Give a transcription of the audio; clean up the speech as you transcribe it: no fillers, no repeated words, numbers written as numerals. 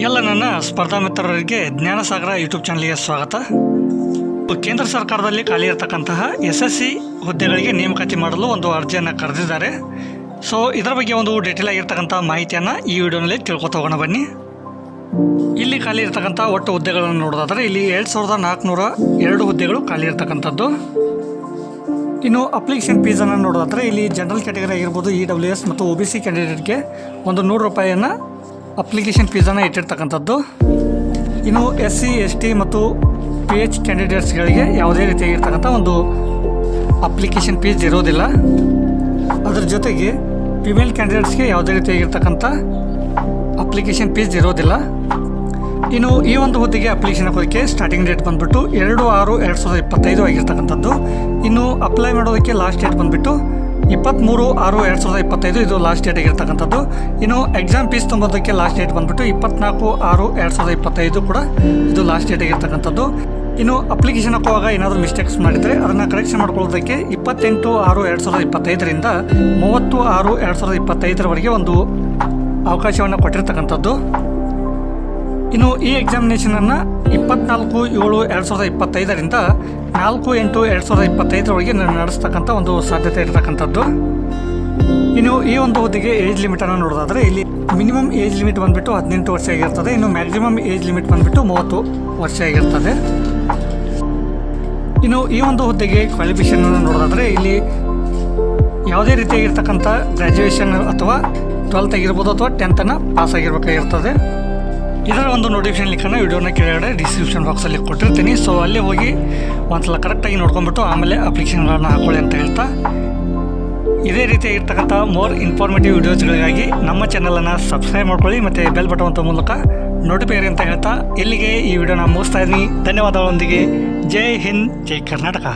ಎಲ್ಲ ನನ್ನ ಸ್ಪರ್ಧಾ ಮಿತ್ರರಿಗೆ ಜ್ಞಾನಸಾಗರ ಯೂಟ್ಯೂಬ್ ಚಾನಲ್ಗೆ ಸ್ವಾಗತ. ಕೇಂದ್ರ ಸರ್ಕಾರದಲ್ಲಿ ಖಾಲಿ ಇರತಕ್ಕಂತಹ SSC ಹುದ್ದೆಗಳಿಗೆ ನೇಮಕಾತಿ ಮಾಡಲು ಒಂದು ಅರ್ಜಿಯನ್ನು ಕರೆದಿದ್ದಾರೆ. ಸೊ ಇದರ ಬಗ್ಗೆ ಒಂದು ಡೀಟೇಲ್ ಆಗಿರ್ತಕ್ಕಂಥ ಮಾಹಿತಿಯನ್ನು ಈ ವಿಡಿಯೋನಲ್ಲಿ ತಿಳ್ಕೊತಾ ಹೋಗೋಣ ಬನ್ನಿ. ಇಲ್ಲಿ ಖಾಲಿ ಇರತಕ್ಕಂಥ ಒಟ್ಟು ಹುದ್ದೆಗಳನ್ನು ನೋಡೋದಾದರೆ ಇಲ್ಲಿ 2402 ಹುದ್ದೆಗಳು ಖಾಲಿ ಇರತಕ್ಕಂಥದ್ದು. ಇನ್ನು ಅಪ್ಲಿಕೇಶನ್ ಫೀಸನ್ನು ನೋಡೋದಾದರೆ ಇಲ್ಲಿ ಜನರಲ್ ಕ್ಯಾಟಗರಿ ಆಗಿರ್ಬೋದು, EWS ಮತ್ತು OBC ಕ್ಯಾಂಡಿಡೇಟ್ಗೆ ಒಂದು ₹100 ಅಪ್ಲಿಕೇಶನ್ ಫೀಸನ್ನು ಇಟ್ಟಿರ್ತಕ್ಕಂಥದ್ದು. ಇನ್ನು SC ST ಮತ್ತು PH ಕ್ಯಾಂಡಿಡೇಟ್ಸ್ಗಳಿಗೆ ಯಾವುದೇ ರೀತಿಯಾಗಿರ್ತಕ್ಕಂಥ ಒಂದು ಅಪ್ಲಿಕೇಶನ್ ಫೀಸ್ ಇರೋದಿಲ್ಲ. ಅದರ ಜೊತೆಗೆ ಫಿಮೇಲ್ ಕ್ಯಾಂಡಿಡೇಟ್ಸ್ಗೆ ಯಾವುದೇ ರೀತಿಯಾಗಿರ್ತಕ್ಕಂಥ ಅಪ್ಲಿಕೇಶನ್ ಫೀಸ್ ಇರೋದಿಲ್ಲ. ಇನ್ನು ಈ ಒಂದು ಹುದ್ದೆಗೆ ಅಪ್ಲಿಕೇಶನ್ ಹಾಕೋದಕ್ಕೆ ಸ್ಟಾರ್ಟಿಂಗ್ ಡೇಟ್ ಬಂದುಬಿಟ್ಟು 2/6/2025 ಆಗಿರ್ತಕ್ಕಂಥದ್ದು. ಇನ್ನು ಅಪ್ಲೈ ಮಾಡೋದಕ್ಕೆ ಲಾಸ್ಟ್ ಡೇಟ್ ಬಂದುಬಿಟ್ಟು 23/6/2025 ಇದು ಲಾಸ್ಟ್ ಡೇಟ್ ಆಗಿರ್ತಕ್ಕಂಥದ್ದು. ಇನ್ನು ಎಕ್ಸಾಮ್ ಫೀಸ್ ತುಂಬೋದಕ್ಕೆ ಲಾಸ್ಟ್ ಡೇಟ್ ಬಂದುಬಿಟ್ಟು 24/6/2025 ಕೂಡ ಇದು ಲಾಸ್ಟ್ ಡೇಟ್ ಆಗಿರ್ತಕ್ಕಂಥದ್ದು. ಇನ್ನು ಅಪ್ಲಿಕೇಶನ್ ಹಾಕುವಾಗ ಏನಾದರೂ ಮಿಸ್ಟೇಕ್ಸ್ ಮಾಡಿದರೆ ಅದನ್ನು ಕರೆಕ್ಷನ್ ಮಾಡ್ಕೊಳ್ಳೋದಕ್ಕೆ 28/6/2025ರಿಂದ 30/6/2025 ಒಂದು ಅವಕಾಶವನ್ನು ಕೊಟ್ಟಿರ್ತಕ್ಕಂಥದ್ದು. ಇನ್ನು ಈ ಎಕ್ಸಾಮಿನೇಷನನ್ನು 24/7/2025ರಿಂದ 4/8/2025 ನಡೆಸ್ತಕ್ಕಂಥ ಒಂದು ಸಾಧ್ಯತೆ ಇರತಕ್ಕಂಥದ್ದು. ಇನ್ನು ಈ ಒಂದು ಹುದ್ದೆಗೆ ಏಜ್ ಲಿಮಿಟನ್ನು ನೋಡೋದಾದರೆ ಇಲ್ಲಿ ಮಿನಿಮಮ್ ಏಜ್ ಲಿಮಿಟ್ ಬಂದುಬಿಟ್ಟು 18 ವರ್ಷ ಆಗಿರ್ತದೆ. ಇನ್ನು ಮ್ಯಾಕ್ಸಿಮಮ್ ಏಜ್ ಲಿಮಿಟ್ ಬಂದುಬಿಟ್ಟು 30 ವರ್ಷ ಆಗಿರ್ತದೆ. ಇನ್ನು ಈ ಒಂದು ಹುದ್ದೆಗೆ ಕ್ವಾಲಿಫಿಕೇಷನನ್ನು ನೋಡೋದಾದರೆ ಇಲ್ಲಿ ಯಾವುದೇ ರೀತಿಯಾಗಿರ್ತಕ್ಕಂಥ ಗ್ರ್ಯಾಜುಯೇಷನ್ ಅಥವಾ 12th ಆಗಿರ್ಬೋದು ಅಥವಾ 10th ಪಾಸ್ ಆಗಿರಬೇಕಾಗಿರ್ತದೆ. ಇದರ ಒಂದು ನೋಟಿಫಿಕೇಶನ್ ಲಿಂಕನ್ನು ವಿಡಿಯೋನ ಕೆಳಗಡೆ ಡಿಸ್ಕ್ರಿಪ್ಷನ್ ಬಾಕ್ಸಲ್ಲಿ ಕೊಟ್ಟಿರ್ತೀನಿ. ಸೊ ಅಲ್ಲಿ ಹೋಗಿ ಒಂದ್ಸಲ ಕರೆಕ್ಟಾಗಿ ನೋಡ್ಕೊಂಡ್ಬಿಟ್ಟು ಆಮೇಲೆ ಅಪ್ಲಿಕೇಶನ್ಗಳನ್ನು ಹಾಕೊಳ್ಳಿ ಅಂತ ಹೇಳ್ತಾ, ಇದೇ ರೀತಿಯಾಗಿರ್ತಕ್ಕಂಥ ಮೋರ್ ಇನ್ಫಾರ್ಮೇಟಿವ್ ವಿಡಿಯೋಸ್ಗಳಿಗಾಗಿ ನಮ್ಮ ಚಾನಲನ್ನು ಸಬ್ಸ್ಕ್ರೈಬ್ ಮಾಡ್ಕೊಳ್ಳಿ ಮತ್ತು ಬೆಲ್ ಬಟನ್ ಮೂಲಕ ನೋಟಿಫಿಕೇಶನ್ ಅಂತ ಹೇಳ್ತಾ ಇಲ್ಲಿಗೆ ಈ ವಿಡಿಯೋನ ಮುಗಿಸ್ತಾ ಇದ್ದೀನಿ. ಧನ್ಯವಾದಗಳೊಂದಿಗೆ ಜೈ ಹಿಂದ್, ಜೈ ಕರ್ನಾಟಕ.